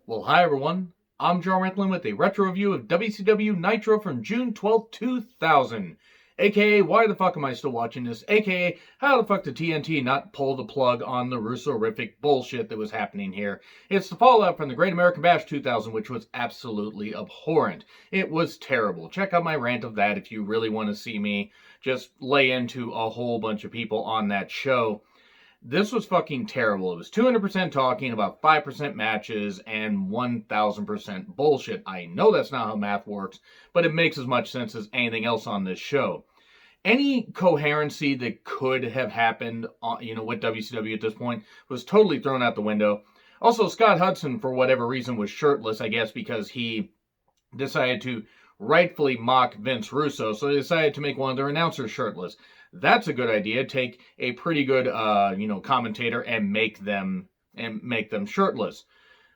Well, hi everyone. I'm John Ranklin with a retro review of WCW Nitro from June 12th, 2000. AKA, why the fuck am I still watching this? AKA, how the fuck did TNT not pull the plug on the Russo-rific bullshit that was happening here? It's the fallout from the Great American Bash 2000, which was absolutely abhorrent. It was terrible. Check out my rant of that if you really want to see me just lay into a whole bunch of people on that show. This was fucking terrible. It was 200% talking, about 5% matches, and 1000% bullshit. I know that's not how math works, but it makes as much sense as anything else on this show. Any coherency that could have happened, with WCW at this point was totally thrown out the window. Also, Scott Hudson, for whatever reason, was shirtless, I guess, because he decided to rightfully mock Vince Russo, so they decided to make one of their announcers shirtless. That's a good idea. Take a pretty good, commentator and make them shirtless.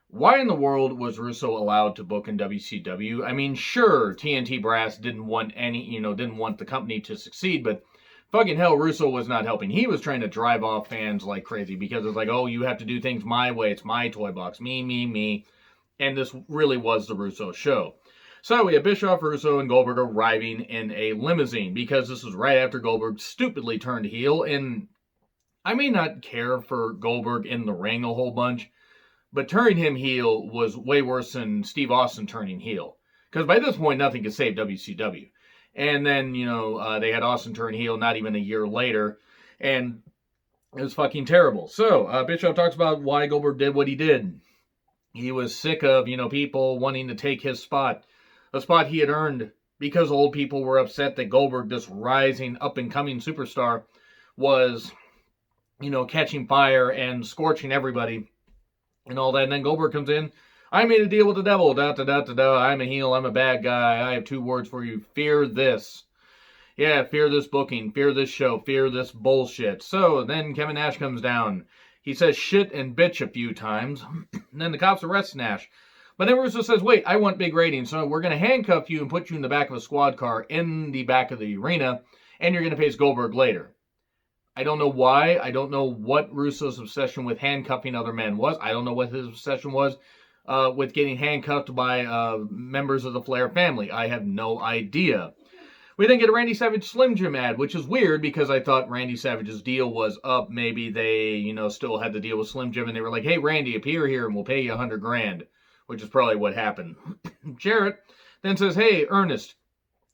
Why in the world was Russo allowed to book in WCW? I mean, sure, TNT Brass didn't want the company to succeed, but fucking hell, Russo was not helping. He was trying to drive off fans like crazy because it's like, oh, you have to do things my way. It's my toy box. Me. And this really was the Russo show. So we have Bischoff, Russo, and Goldberg arriving in a limousine because this was right after Goldberg stupidly turned heel. And I may not care for Goldberg in the ring a whole bunch, but turning him heel was way worse than Steve Austin turning heel. Because by this point, nothing could save WCW. And then, they had Austin turn heel not even a year later. And it was fucking terrible. So Bischoff talks about why Goldberg did what he did. He was sick of, people wanting to take his spot. A spot he had earned because old people were upset that Goldberg, this rising up-and-coming superstar, was, catching fire and scorching everybody and all that. And then Goldberg comes in. I made a deal with the devil. I'm a heel. I'm a bad guy. I have 2 words for you. Fear this. Yeah, fear this booking. Fear this show. Fear this bullshit. So then Kevin Nash comes down. He says shit and bitch a few times. And then the cops arrest Nash. But then Russo says, wait, I want big ratings, so we're going to handcuff you and put you in the back of a squad car in the back of the arena, and you're going to face Goldberg later. I don't know why. I don't know what Russo's obsession with handcuffing other men was. I don't know what his obsession was with getting handcuffed by members of the Flair family. I have no idea. We then get a Randy Savage Slim Jim ad, which is weird because I thought Randy Savage's deal was up. Maybe they, still had the deal with Slim Jim, and they were like, hey, Randy, appear here and we'll pay you $100,000. Which is probably what happened. Jarrett then says, hey, Ernest,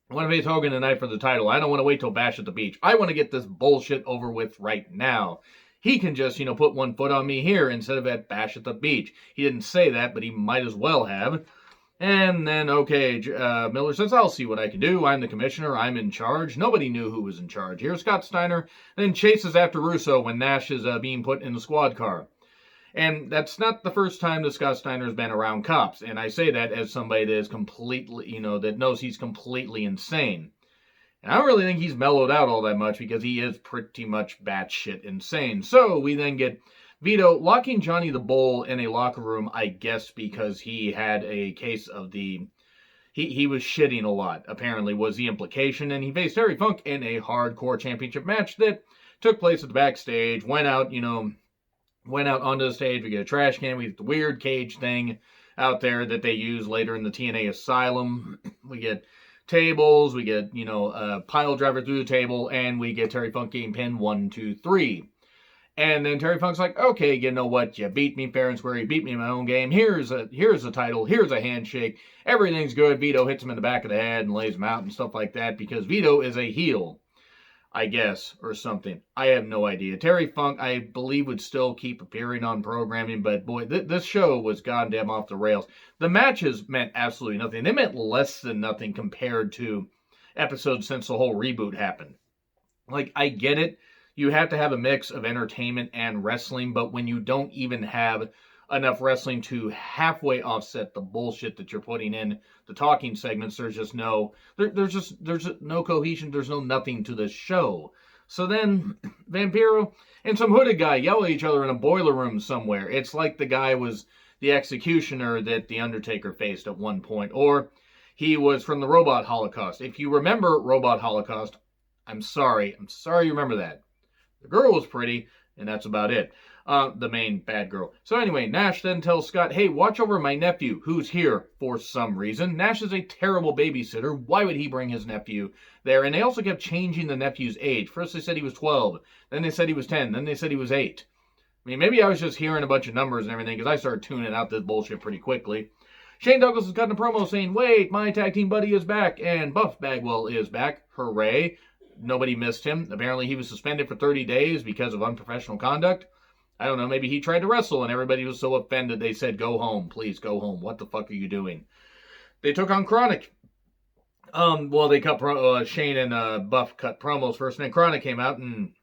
I want to face Hogan tonight for the title. I don't want to wait till Bash at the Beach. I want to get this bullshit over with right now. He can just, put one foot on me here instead of at Bash at the Beach. He didn't say that, but he might as well have. And then, Miller says, I'll see what I can do. I'm the commissioner. I'm in charge. Nobody knew who was in charge here. Scott Steiner then chases after Russo when Nash is being put in the squad car. And that's not the first time that Scott Steiner's been around cops. And I say that as somebody that is completely, that knows he's completely insane. And I don't really think he's mellowed out all that much because he is pretty much batshit insane. So we then get Vito locking Johnny the Bull in a locker room, I guess because he had a case of he was shitting a lot, apparently was the implication. And he faced Terry Funk in a hardcore championship match that took place at the backstage, went out onto the stage. We get a trash can. We get the weird cage thing out there that they use later in the TNA Asylum. We get tables. We get, a pile driver through the table. And we get Terry Funk getting pinned 1, 2, 3. And then Terry Funk's like, okay, you know what? You beat me fair and square. You beat me in my own game. Here's a title. Here's a handshake. Everything's good. Vito hits him in the back of the head and lays him out and stuff like that because Vito is a heel, I guess, or something. I have no idea. Terry Funk, I believe, would still keep appearing on programming, but boy, this show was goddamn off the rails. The matches meant absolutely nothing. They meant less than nothing compared to episodes since the whole reboot happened. Like, I get it. You have to have a mix of entertainment and wrestling, but when you don't even have enough wrestling to halfway offset the bullshit that you're putting in the talking segments, there's just no cohesion, there's no nothing to this show. So then Vampiro and some hooded guy yell at each other in a boiler room somewhere. It's like the guy was the executioner that the Undertaker faced at one point, or he was from the Robot Holocaust. If you remember Robot Holocaust, I'm sorry you remember that. The girl was pretty, and that's about it. The main bad girl. So anyway, Nash then tells Scott, hey, watch over my nephew, who's here for some reason. Nash is a terrible babysitter. Why would he bring his nephew there? And they also kept changing the nephew's age. First they said he was 12, then they said he was 10, then they said he was 8. I mean, maybe I was just hearing a bunch of numbers and everything, because I started tuning out this bullshit pretty quickly. Shane Douglas is cutting a promo saying, wait, my tag team buddy is back, and Buff Bagwell is back. Hooray. Nobody missed him. Apparently he was suspended for 30 days because of unprofessional conduct. I don't know, maybe he tried to wrestle and everybody was so offended they said, go home, please go home. What the fuck are you doing? They took on Chronic. They cut Shane and Buff cut promos first, and then Chronic came out, and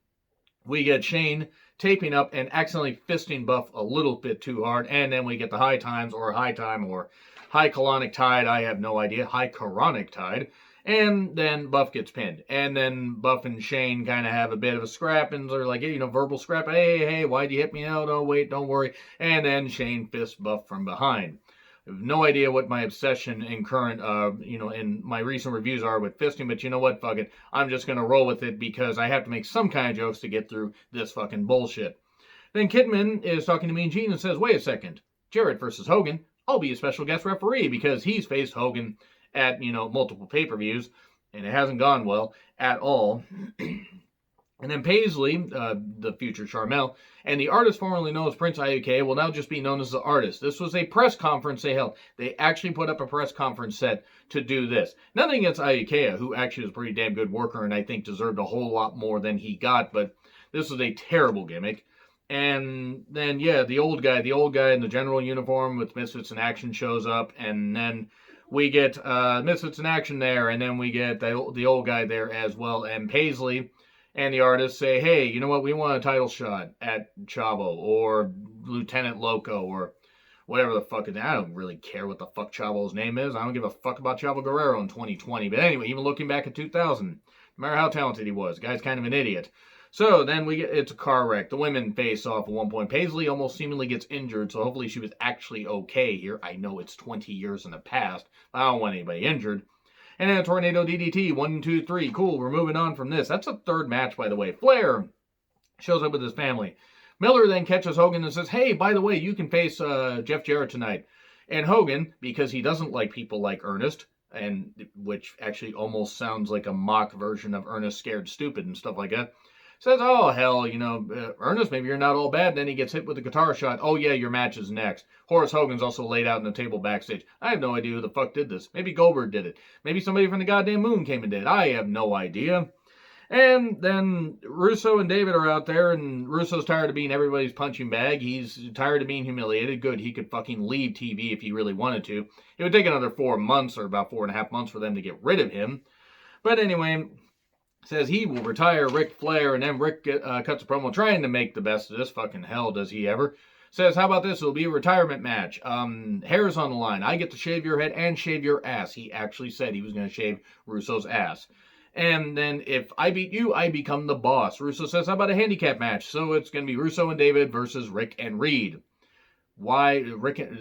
we get Shane taping up and accidentally fisting Buff a little bit too hard, and then we get the high times, or high time, or high colonic tide, I have no idea, high chronic tide, and then Buff gets pinned, and then Buff and Shane kind of have a bit of a scrap, and they're like, verbal scrap, hey, why'd you hit me out, oh wait, don't worry, and then Shane fists Buff from behind. I have no idea what my obsession in current, in my recent reviews are with fisting, but you know what, fuck it. I'm just going to roll with it because I have to make some kind of jokes to get through this fucking bullshit. Then Kidman is talking to Mean Gene and says, wait a second, Jarrett versus Hogan, I'll be a special guest referee because he's faced Hogan at, multiple pay-per-views, and it hasn't gone well at all. And then Paisley, the future Charmel, and the artist formerly known as Prince IUK will now just be known as the artist. This was a press conference they held. They actually put up a press conference set to do this. Nothing against IUK, who actually was a pretty damn good worker and I think deserved a whole lot more than he got, but this was a terrible gimmick. And then, the old guy in the general uniform with Misfits in Action shows up, and then we get Misfits in Action there, and then we get the old guy there as well, and Paisley and the artists say, hey, you know what, we want a title shot at Chavo, or Lieutenant Loco, or whatever the fuck it is. I don't really care what the fuck Chavo's name is. I don't give a fuck about Chavo Guerrero in 2020. But anyway, even looking back at 2000, no matter how talented he was, the guy's kind of an idiot. So then it's a car wreck. The women face off at one point. Paisley almost seemingly gets injured, so hopefully she was actually okay here. I know it's 20 years in the past. I don't want anybody injured. And then a tornado DDT, 1, 2, 3. Cool, we're moving on from this. That's a third match, by the way. Flair shows up with his family. Miller then catches Hogan and says, hey, by the way, you can face Jeff Jarrett tonight. And Hogan, because he doesn't like people like Ernest, and which actually almost sounds like a mock version of Ernest Scared Stupid and stuff like that, says, oh, hell, Ernest, maybe you're not all bad. And then he gets hit with a guitar shot. Oh, yeah, your match is next. Horace Hogan's also laid out on the table backstage. I have no idea who the fuck did this. Maybe Goldberg did it. Maybe somebody from the goddamn moon came and did it. I have no idea. And then Russo and David are out there, and Russo's tired of being everybody's punching bag. He's tired of being humiliated. Good, he could fucking leave TV if he really wanted to. It would take another 4 months, or about 4.5 months for them to get rid of him. But anyway, says he will retire Ric Flair, and then Rick cuts a promo trying to make the best of this. Fucking hell, does he ever. Says, how about this? It'll be a retirement match. Hair's on the line. I get to shave your head and shave your ass. He actually said he was going to shave Russo's ass. And then if I beat you, I become the boss. Russo says, how about a handicap match? So it's going to be Russo and David versus Rick and Reed. Why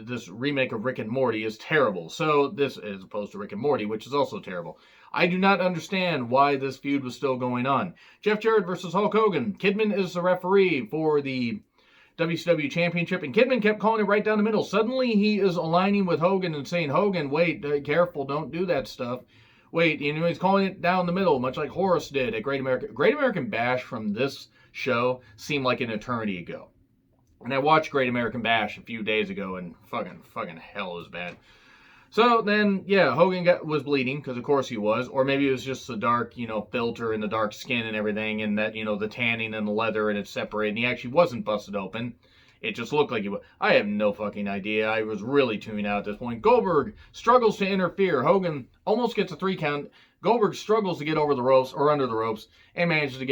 this remake of Rick and Morty is terrible. So this, as opposed to Rick and Morty, which is also terrible. I do not understand why this feud was still going on. Jeff Jarrett versus Hulk Hogan. Kidman is the referee for the WCW Championship, and Kidman kept calling it right down the middle. Suddenly he is aligning with Hogan and saying, Hogan, wait, careful, don't do that stuff. Wait, he's calling it down the middle, much like Horace did at Great American Bash from this show seemed like an eternity ago. And I watched Great American Bash a few days ago, and fucking hell is bad. So then, Hogan was bleeding, because of course he was. Or maybe it was just the dark, filter and the dark skin and everything, and that, the tanning and the leather, and it's separated. And he actually wasn't busted open. It just looked like he was. I have no fucking idea. I was really tuning out at this point. Goldberg struggles to interfere. Hogan almost gets a 3 count. Goldberg struggles to get over the ropes, or under the ropes, and manages to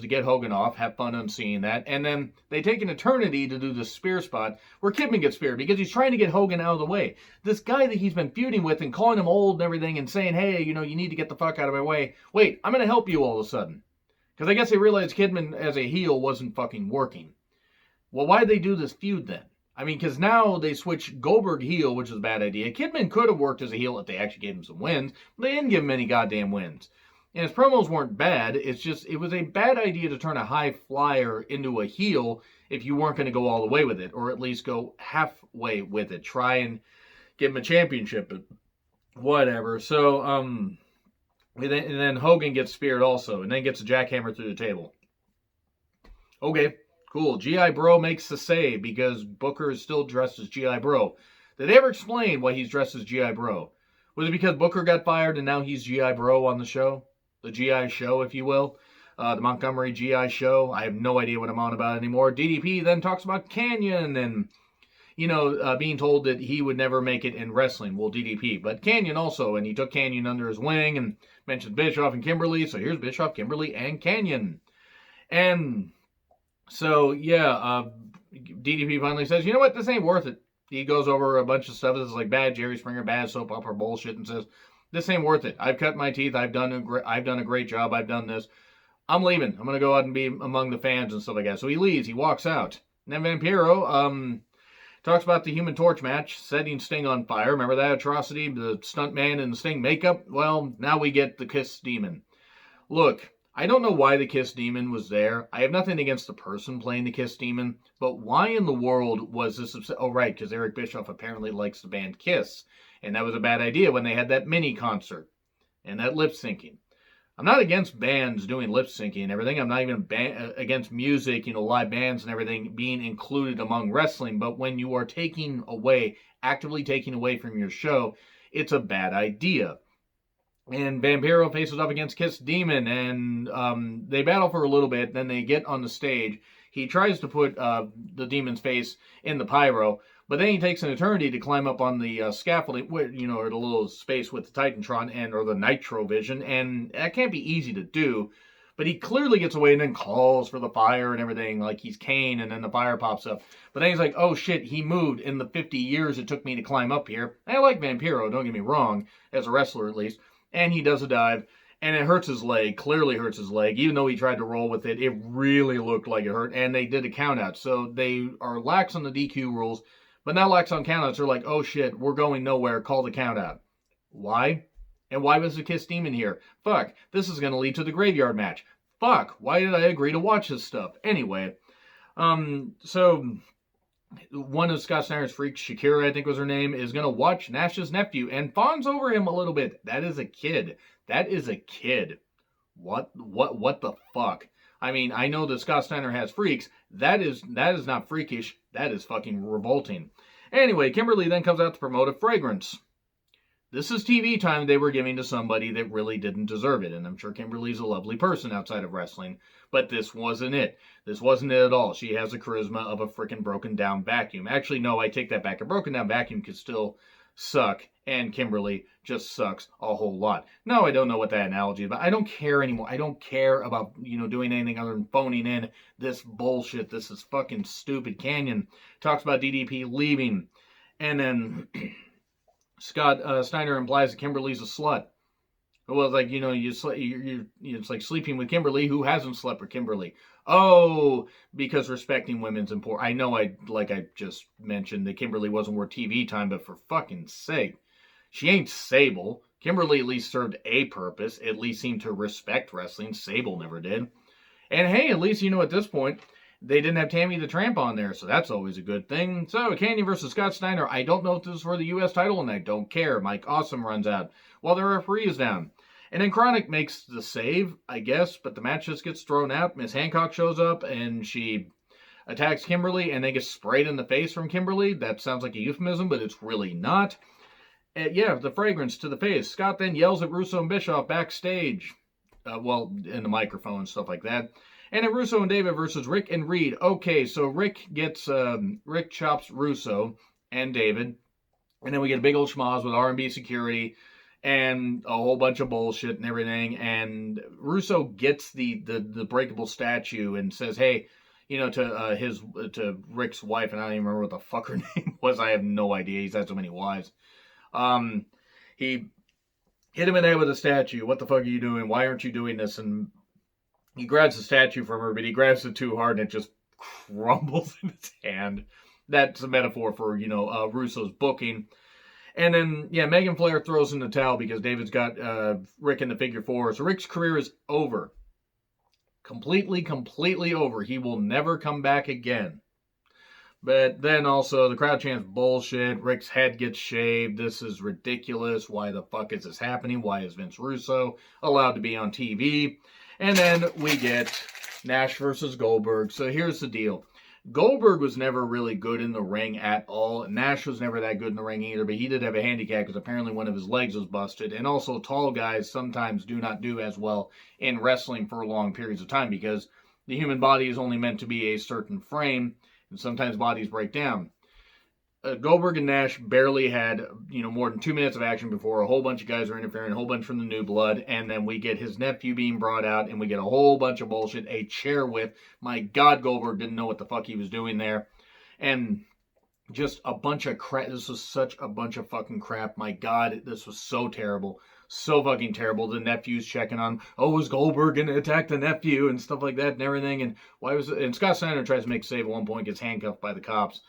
get Hogan off. Have fun on seeing that. And then they take an eternity to do the spear spot where Kidman gets speared because he's trying to get Hogan out of the way. This guy that he's been feuding with and calling him old and everything and saying, hey, you need to get the fuck out of my way. Wait, I'm going to help you all of a sudden. Because I guess they realized Kidman as a heel wasn't fucking working. Well, why'd they do this feud then? I mean, because now they switch Goldberg heel, which is a bad idea. Kidman could have worked as a heel if they actually gave him some wins, but they didn't give him any goddamn wins. And his promos weren't bad. It's just, it was a bad idea to turn a high flyer into a heel if you weren't going to go all the way with it, or at least go halfway with it. Try and give him a championship, but whatever. So, and then Hogan gets speared also, and then gets a jackhammer through the table. Okay, cool. G.I. Bro makes the save because Booker is still dressed as G.I. Bro. Did they ever explain why he's dressed as G.I. Bro? Was it because Booker got fired and now he's G.I. Bro on the show? The G.I. show, if you will. The Montgomery G.I. show. I have no idea what I'm on about anymore. DDP then talks about Canyon and, being told that he would never make it in wrestling. Well, DDP. But Canyon also, and he took Canyon under his wing and mentioned Bischoff and Kimberly. So here's Bischoff, Kimberly, and Canyon. And so, DDP finally says, you know what, this ain't worth it. He goes over a bunch of stuff that's like bad Jerry Springer, bad soap opera bullshit, and says, this ain't worth it. I've cut my teeth. I've done a great job. I've done this. I'm leaving. I'm going to go out and be among the fans and stuff like that. So he leaves. He walks out. And then Vampiro talks about the Human Torch match, setting Sting on fire. Remember that atrocity? The stuntman in the Sting makeup? Well, now we get the Kiss Demon. Look, I don't know why the Kiss Demon was there. I have nothing against the person playing the Kiss Demon, but why in the world was this... Oh, right, because Eric Bischoff apparently likes the band Kiss, and that was a bad idea when they had that mini concert and that lip syncing. I'm not against bands doing lip syncing and everything. I'm not even against music, live bands and everything being included among wrestling, but when you are actively taking away from your show, it's a bad idea. And Vampiro faces off against Kiss Demon, and they battle for a little bit. Then they get on the stage. He tries to put the Demon's face in the pyro, but then he takes an eternity to climb up on the scaffolding, or the little space with the Titantron or the Nitro Vision, and that can't be easy to do. But he clearly gets away and then calls for the fire and everything, like he's Kane, and then the fire pops up. But then he's like, oh shit, he moved in the 50 years it took me to climb up here. I like Vampiro, don't get me wrong, as a wrestler at least. And he does a dive, and it hurts his leg, clearly hurts his leg. Even though he tried to roll with it, it really looked like it hurt, and they did a countout. So they are lax on the DQ rules, but not lax on countouts. They're like, oh shit, we're going nowhere, call the countout. Why? And why was the Kiss Demon here? Fuck, this is going to lead to the graveyard match. Fuck, why did I agree to watch this stuff? Anyway, so... one of Scott Steiner's freaks, Shakira, I think was her name, is going to watch Nash's nephew and fawns over him a little bit. That is a kid. That is a kid. What the fuck? I mean, I know that Scott Steiner has freaks. That is not freakish. That is fucking revolting. Anyway, Kimberly then comes out to promote a fragrance. This is TV time they were giving to somebody that really didn't deserve it. And I'm sure Kimberly's a lovely person outside of wrestling. But this wasn't it. This wasn't it at all. She has the charisma of a freaking broken down vacuum. Actually, no, I take that back. A broken down vacuum could still suck. And Kimberly just sucks a whole lot. No, I don't know what that analogy is. But I don't care anymore. I don't care about, doing anything other than phoning in this bullshit. This is fucking stupid. Canyon talks about DDP leaving. And then... Scott Steiner implies that Kimberly's a slut. Well, it's like, it's like sleeping with Kimberly. Who hasn't slept with Kimberly? Oh, because respecting women's important. I know I just mentioned that Kimberly wasn't worth TV time, but for fucking sake, she ain't Sable. Kimberly at least served a purpose, at least seemed to respect wrestling. Sable never did. And hey, at least, at this point, they didn't have Tammy the Tramp on there, so that's always a good thing. So, Canyon versus Scott Steiner. I don't know if this is for the U.S. title, and I don't care. Mike Awesome runs out while the referee is down. And then Chronic makes the save, I guess, but the match just gets thrown out. Miss Hancock shows up, and she attacks Kimberly, and they get sprayed in the face from Kimberly. That sounds like a euphemism, but it's really not. The fragrance to the face. Scott then yells at Russo and Bischoff backstage. In the microphone and stuff like that. And then Russo and David versus Rick and Reed. Okay, so Rick chops Russo and David. And then we get a big old schmoz with R&B security and a whole bunch of bullshit and everything. And Russo gets the breakable statue and says, hey, to Rick's wife, and I don't even remember what the fuck her name was. I have no idea. He's had so many wives. He hit him in the head with a statue. What the fuck are you doing? Why aren't you doing this? And he grabs the statue from her, but he grabs it too hard and it just crumbles in his hand. That's a metaphor for, Russo's booking. And then, yeah, Megan Flair throws in the towel because David's got Rick in the figure four. So Rick's career is over. Completely over. He will never come back again. But then also the crowd chants bullshit. Rick's head gets shaved. This is ridiculous. Why the fuck is this happening? Why is Vince Russo allowed to be on TV? And then we get Nash versus Goldberg. So here's the deal. Goldberg was never really good in the ring at all. Nash was never that good in the ring either, but he did have a handicap because apparently one of his legs was busted. And also, tall guys sometimes do not do as well in wrestling for long periods of time because the human body is only meant to be a certain frame, and sometimes bodies break down. Goldberg and Nash barely had, more than 2 minutes of action before a whole bunch of guys are interfering, a whole bunch from the New Blood, and then we get his nephew being brought out, and we get a whole bunch of bullshit, a chair whip. My God, Goldberg didn't know what the fuck he was doing there. And just a bunch of crap. This was such a bunch of fucking crap. My God, this was so terrible. So fucking terrible. The nephew's checking on, is Goldberg going to attack the nephew and stuff like that and everything. And and Scott Steiner tries to make a save at one point, gets handcuffed by the cops.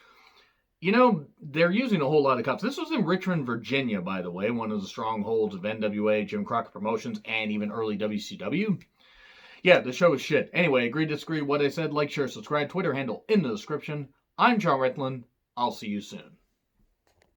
They're using a whole lot of cops. This was in Richmond, Virginia, by the way, one of the strongholds of NWA, Jim Crockett Promotions, and even early WCW. Yeah, the show is shit. Anyway, agree, disagree, what I said, like, share, subscribe, Twitter handle in the description. I'm John Retlin. I'll see you soon.